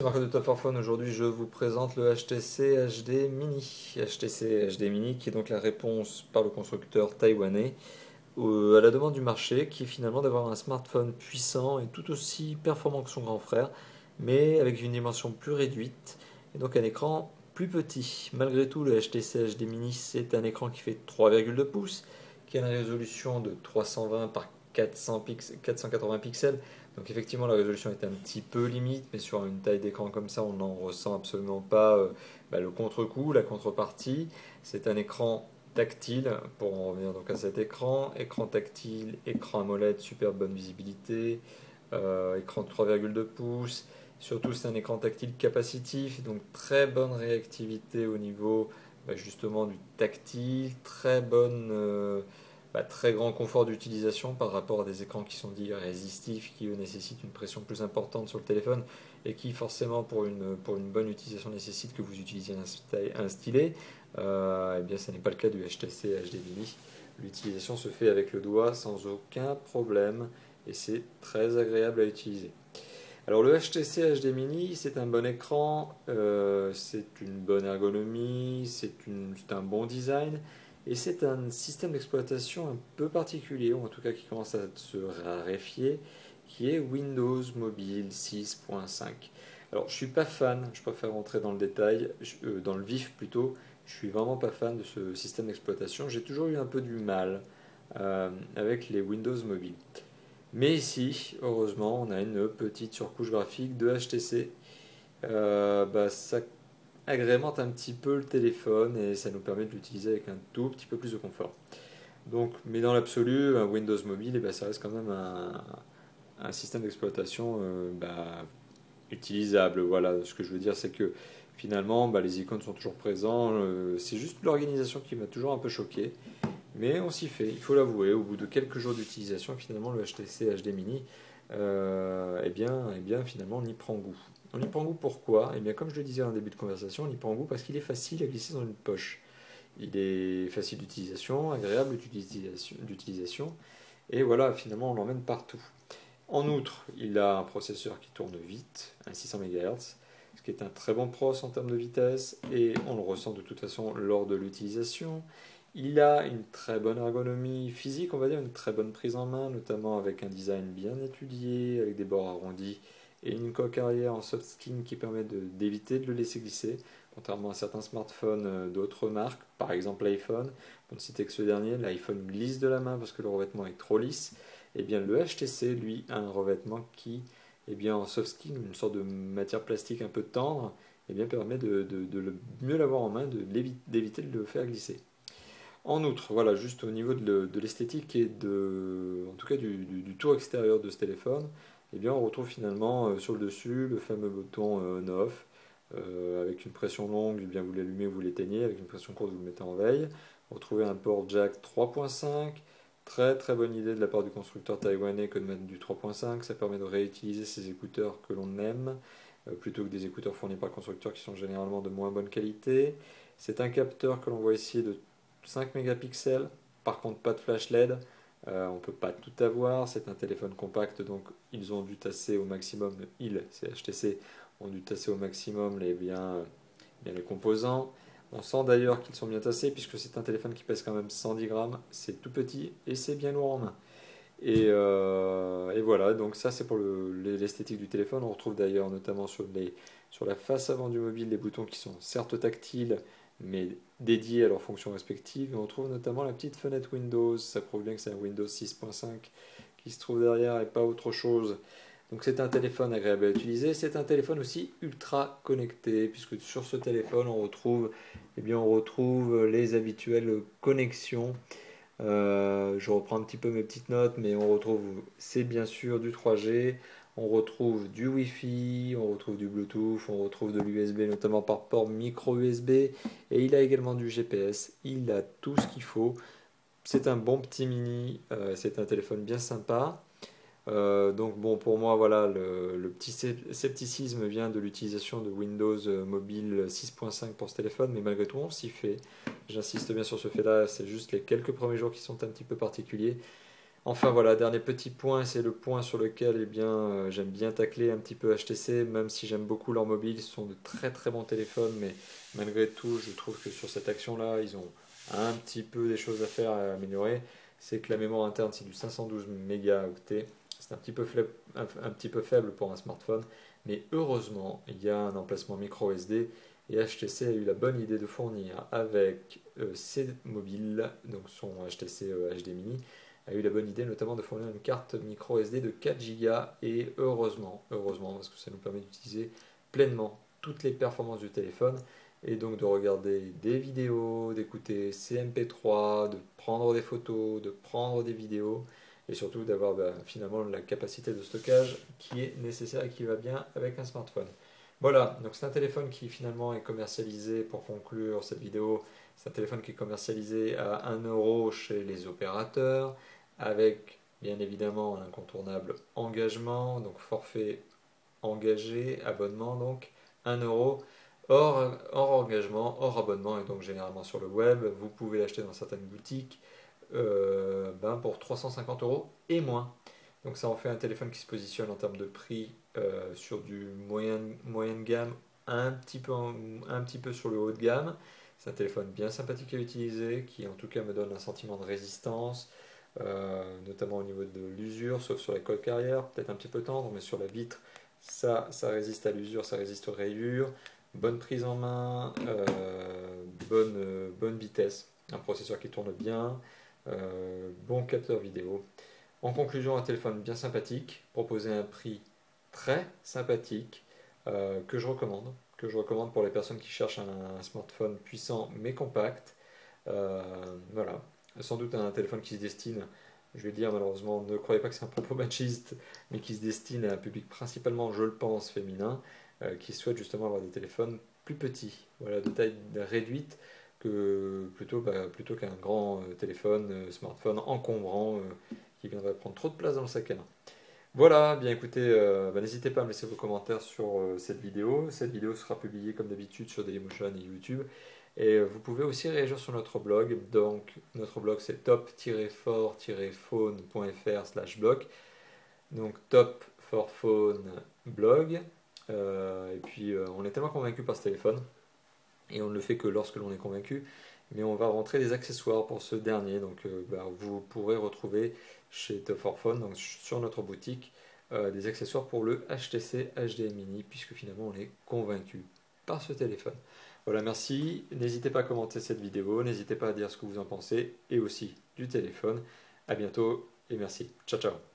Marque de Top 4 Phone, aujourd'hui je vous présente le HTC HD Mini. HTC HD Mini qui est donc la réponse par le constructeur taïwanais à la demande du marché qui est finalement d'avoir un smartphone puissant et tout aussi performant que son grand frère, mais avec une dimension plus réduite et donc un écran plus petit. Malgré tout, le HTC HD Mini c'est un écran qui fait 3,2 pouces, qui a une résolution de 320 par 480 pixels. Donc effectivement la résolution est un petit peu limite, mais sur une taille d'écran comme ça on n'en ressent absolument pas le contre-coup, la contrepartie. C'est un écran tactile, pour en revenir donc à cet écran tactile, écran AMOLED, super bonne visibilité, écran de 3,2 pouces, surtout c'est un écran tactile capacitif, donc très bonne réactivité au niveau justement du tactile, très grand confort d'utilisation par rapport à des écrans qui sont dits résistifs, qui eux nécessitent une pression plus importante sur le téléphone et qui forcément pour une bonne utilisation nécessitent que vous utilisiez un stylet. Eh bien, ce n'est pas le cas du HTC HD Mini. L'utilisation se fait avec le doigt sans aucun problème et c'est très agréable à utiliser. Alors le HTC HD Mini, c'est un bon écran, c'est une bonne ergonomie, c'est un bon design et c'est un système d'exploitation un peu particulier, ou en tout cas qui commence à se raréfier, qui est Windows Mobile 6.5. Alors je suis pas fan, je préfère rentrer dans le détail, dans le vif plutôt. Je suis vraiment pas fan de ce système d'exploitation. J'ai toujours eu un peu du mal avec les Windows Mobile. Mais ici, heureusement, on a une petite surcouche graphique de HTC. Ça agrémente un petit peu le téléphone et ça nous permet de l'utiliser avec un tout petit peu plus de confort. Donc, mais dans l'absolu, un Windows Mobile, ça reste quand même un système d'exploitation utilisable. Voilà, ce que je veux dire, c'est que finalement, les icônes sont toujours présentes. C'est juste l'organisation qui m'a toujours un peu choqué. Mais on s'y fait, il faut l'avouer. Au bout de quelques jours d'utilisation, finalement, le HTC HD Mini, finalement, on y prend goût. On y prend goût pourquoi? Eh bien, comme je le disais en début de conversation, on y prend goût parce qu'il est facile à glisser dans une poche. Il est facile d'utilisation, agréable d'utilisation, et voilà, finalement, on l'emmène partout. En outre, il a un processeur qui tourne vite, un 600 MHz, ce qui est un très bon pros en termes de vitesse, et on le ressent de toute façon lors de l'utilisation. Il a une très bonne ergonomie physique, on va dire, une très bonne prise en main, notamment avec un design bien étudié, avec des bords arrondis et une coque arrière en soft skin qui permet d'éviter de le laisser glisser, contrairement à certains smartphones d'autres marques, par exemple l'iPhone. Pour ne citer que ce dernier, l'iPhone glisse de la main parce que le revêtement est trop lisse. Eh bien, le HTC, lui, a un revêtement qui, en soft skin, une sorte de matière plastique un peu tendre, permet de mieux l'avoir en main, d'éviter de le faire glisser. En outre, voilà, juste au niveau de l'esthétique et en tout cas du tour extérieur de ce téléphone, on retrouve finalement sur le dessus le fameux bouton on/off. Avec une pression longue, vous l'allumez ou vous l'éteignez, avec une pression courte, vous le mettez en veille. Vous retrouvez un port jack 3.5. Très très bonne idée de la part du constructeur taïwanais que de mettre du 3.5. Ça permet de réutiliser ces écouteurs que l'on aime, plutôt que des écouteurs fournis par le constructeur qui sont généralement de moins bonne qualité. C'est un capteur que l'on voit ici de 5 mégapixels, par contre pas de flash LED, on ne peut pas tout avoir, c'est un téléphone compact donc ils ont dû tasser au maximum, c'est HTC, ont dû tasser au maximum les composants. On sent d'ailleurs qu'ils sont bien tassés puisque c'est un téléphone qui pèse quand même 110 grammes, c'est tout petit et c'est bien lourd en main. Et voilà, donc ça c'est pour l'esthétique du téléphone. On retrouve d'ailleurs notamment sur la face avant du mobile les boutons qui sont certes tactiles mais dédiés à leurs fonctions respectives. Et on trouve notamment la petite fenêtre Windows, ça prouve bien que c'est un Windows 6.5 qui se trouve derrière et pas autre chose. Donc c'est un téléphone agréable à utiliser, c'est un téléphone aussi ultra connecté puisque sur ce téléphone on retrouve les habituelles connexions. Je reprends un petit peu mes petites notes, mais c'est bien sûr du 3G, on retrouve du Wi-Fi, on retrouve du Bluetooth, on retrouve de l'USB, notamment par port micro USB, et il a également du GPS, il a tout ce qu'il faut. C'est un bon petit mini, c'est un téléphone bien sympa. Donc bon, pour moi, voilà, le petit scepticisme vient de l'utilisation de Windows Mobile 6.5 pour ce téléphone, mais malgré tout, on s'y fait. J'insiste bien sur ce fait-là, c'est juste les quelques premiers jours qui sont un petit peu particuliers. Enfin voilà, dernier petit point, c'est le point sur lequel j'aime bien tacler un petit peu HTC, même si j'aime beaucoup leur mobile, ce sont de très très bons téléphones, mais malgré tout, je trouve que sur cette action-là, ils ont un petit peu des choses à faire et à améliorer. C'est que la mémoire interne, c'est du 512 mégaoctets, c'est un petit peu faible pour un smartphone, mais heureusement, il y a un emplacement micro SD et HTC a eu la bonne idée de fournir avec ses mobiles, donc son HTC HD Mini, a eu la bonne idée notamment de fournir une carte micro SD de 4 Go et heureusement parce que ça nous permet d'utiliser pleinement toutes les performances du téléphone et donc de regarder des vidéos, d'écouter CMP3, de prendre des photos, de prendre des vidéos et surtout d'avoir finalement la capacité de stockage qui est nécessaire et qui va bien avec un smartphone. Voilà, donc c'est un téléphone qui finalement est commercialisé, pour conclure cette vidéo, c'est un téléphone qui est commercialisé à 1 € chez les opérateurs, avec bien évidemment un incontournable engagement, donc forfait engagé, abonnement donc 1 € hors engagement, hors abonnement et donc généralement sur le web. Vous pouvez l'acheter dans certaines boutiques pour 350 € et moins. Donc ça en fait un téléphone qui se positionne en termes de prix sur du moyenne gamme, un petit peu sur le haut de gamme. C'est un téléphone bien sympathique à utiliser, qui en tout cas me donne un sentiment de résistance, notamment au niveau de l'usure, sauf sur la coque carrière, peut-être un petit peu tendre, mais sur la vitre, ça résiste à l'usure, ça résiste aux rayures. Bonne prise en main, bonne vitesse, un processeur qui tourne bien, bon capteur vidéo. En conclusion, un téléphone bien sympathique, proposé à un prix très sympathique, que je recommande pour les personnes qui cherchent un smartphone puissant mais compact. Voilà, sans doute un téléphone qui se destine, je vais dire malheureusement, ne croyez pas que c'est un propos machiste, mais qui se destine à un public principalement, je le pense, féminin, qui souhaite justement avoir des téléphones plus petits, voilà, de taille réduite, plutôt qu'un grand téléphone, smartphone encombrant qui viendrait prendre trop de place dans le sac à main. Voilà, bien écoutez, n'hésitez pas à me laisser vos commentaires sur cette vidéo. Cette vidéo sera publiée comme d'habitude sur Dailymotion et YouTube. Et vous pouvez aussi réagir sur notre blog. Donc notre blog c'est top-for-phone.fr/blog. Donc top for phone blog. Et puis on est tellement convaincu par ce téléphone. Et on ne le fait que lorsque l'on est convaincu. Mais on va rentrer des accessoires pour ce dernier. Donc vous pourrez retrouver chez Top for Phone, donc sur notre boutique, des accessoires pour le HTC HD Mini, puisque finalement on est convaincu par ce téléphone. Voilà, merci. N'hésitez pas à commenter cette vidéo, n'hésitez pas à dire ce que vous en pensez, et aussi du téléphone. À bientôt et merci. Ciao, ciao.